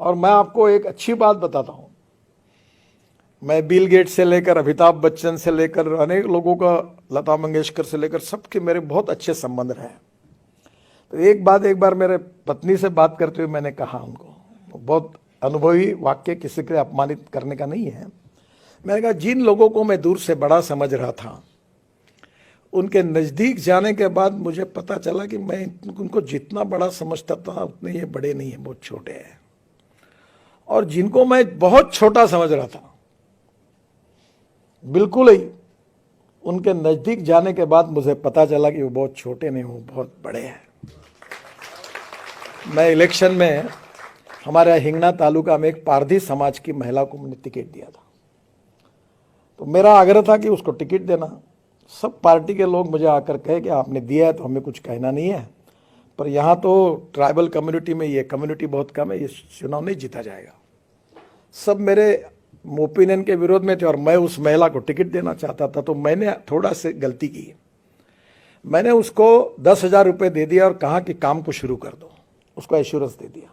और मैं आपको एक अच्छी बात बताता हूं, मैं बिल गेट्स से लेकर अमिताभ बच्चन से लेकर अनेक लोगों का, लता मंगेशकर से लेकर सबके मेरे बहुत अच्छे संबंध रहे। तो एक बार मेरे पत्नी से बात करते हुए मैंने कहा उनको, बहुत अनुभवी वाक्य, किसी के अपमानित करने का नहीं है। मैंने कहा जिन लोगों को मैं दूर से बड़ा समझ रहा था, उनके नज़दीक जाने के बाद मुझे पता चला कि मैं उनको जितना बड़ा समझता था उतने ये बड़े नहीं हैं, बहुत छोटे हैं। और जिनको मैं बहुत छोटा समझ रहा था, बिल्कुल ही, उनके नज़दीक जाने के बाद मुझे पता चला कि वो बहुत छोटे नहीं, वो बहुत बड़े हैं। मैं इलेक्शन में हमारे हिंगना तालुका में एक पारधी समाज की महिला को मैंने टिकट दिया था। तो मेरा आग्रह था कि उसको टिकट देना। सब पार्टी के लोग मुझे आकर कहे कि आपने दिया है तो हमें कुछ कहना नहीं है, पर यहाँ तो ट्राइबल कम्युनिटी में ये कम्युनिटी बहुत कम है, ये चुनाव नहीं जीता जाएगा। सब मेरे ओपिनियन के विरोध में थे और मैं उस महिला को टिकट देना चाहता था। तो मैंने थोड़ा सी गलती की, मैंने उसको 10,000 रुपये दे दिया और कहा कि काम को शुरू कर दो, उसको एश्योरेंस दे दिया।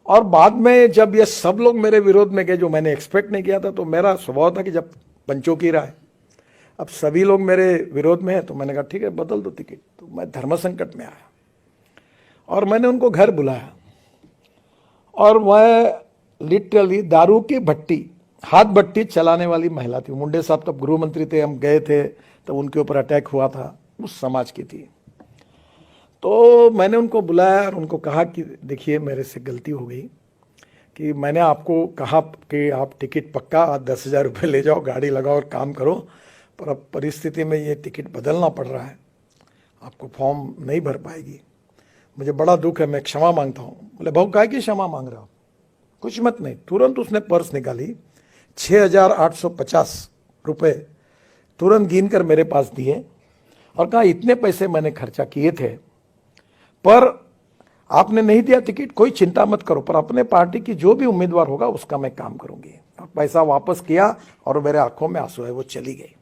और बाद में जब ये सब लोग मेरे विरोध में गए, जो मैंने एक्सपेक्ट नहीं किया था, तो मेरा स्वभाव था कि जब पंचों की राय, अब सभी लोग मेरे विरोध में हैं, तो मैंने कहा ठीक है बदल दो टिकट। तो मैं धर्म संकट में आया और मैंने उनको घर बुलाया और वह लिटरली दारू की भट्टी, हाथ भट्टी चलाने वाली महिला थी। मुंडे साहब तब गृह मंत्री थे, हम गए थे तो उनके ऊपर अटैक हुआ था, उस समाज की थी। तो मैंने उनको बुलाया और उनको कहा कि देखिए मेरे से गलती हो गई कि मैंने आपको कहा कि आप टिकट पक्का 10,000 रुपये ले जाओ, गाड़ी लगाओ और काम करो, पर अब परिस्थिति में ये टिकट बदलना पड़ रहा है, आपको फॉर्म नहीं भर पाएगी, मुझे बड़ा दुख है, मैं क्षमा मांगता हूँ। बोले भाऊ काहे की क्षमा मांग रहा हो, कुछ मत नहीं। तुरंत उसने पर्स निकाली, 6,850 रुपये तुरंत गिन कर मेरे पास दिए और कहा इतने पैसे मैंने खर्चा किए थे, पर आपने नहीं दिया टिकट, कोई चिंता मत करो, पर अपने पार्टी की जो भी उम्मीदवार होगा उसका मैं काम करूंगी। और पैसा वापस किया और मेरे आंखों में आंसू है, वो चली गई।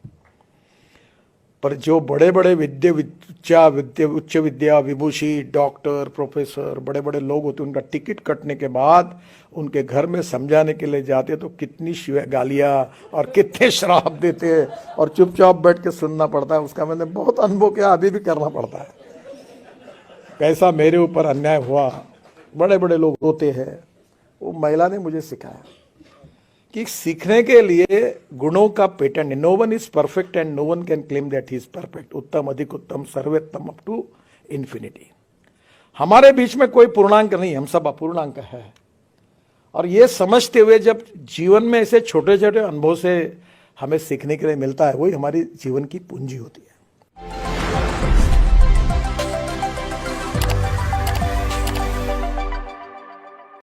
पर जो बड़े बड़े उच्च विद्या विभूषी, डॉक्टर, प्रोफेसर, बड़े बड़े लोग होते, उनका टिकट कटने के बाद उनके घर में समझाने के लिए जाते तो कितनी गालियाँ और कितने श्राप देते और चुपचाप बैठ के सुनना पड़ता है। उसका मैंने बहुत अनुभव किया, अभी भी करना पड़ता है। कैसा मेरे ऊपर अन्याय हुआ, बड़े बड़े लोग होते हैं। वो महिला ने मुझे सिखाया कि सीखने के लिए गुणों का पेटेंट है। No one is perfect and no one can claim that he is perfect. उत्तम, अधिक उत्तम, सर्वोत्तम, अप टू इन्फिनिटी। हमारे बीच में कोई पूर्णांक नहीं, हम सब अपूर्णांक है। और ये समझते हुए जब जीवन में ऐसे छोटे छोटे अनुभव से हमें सीखने के लिए मिलता है, वही हमारी जीवन की पूंजी होती है।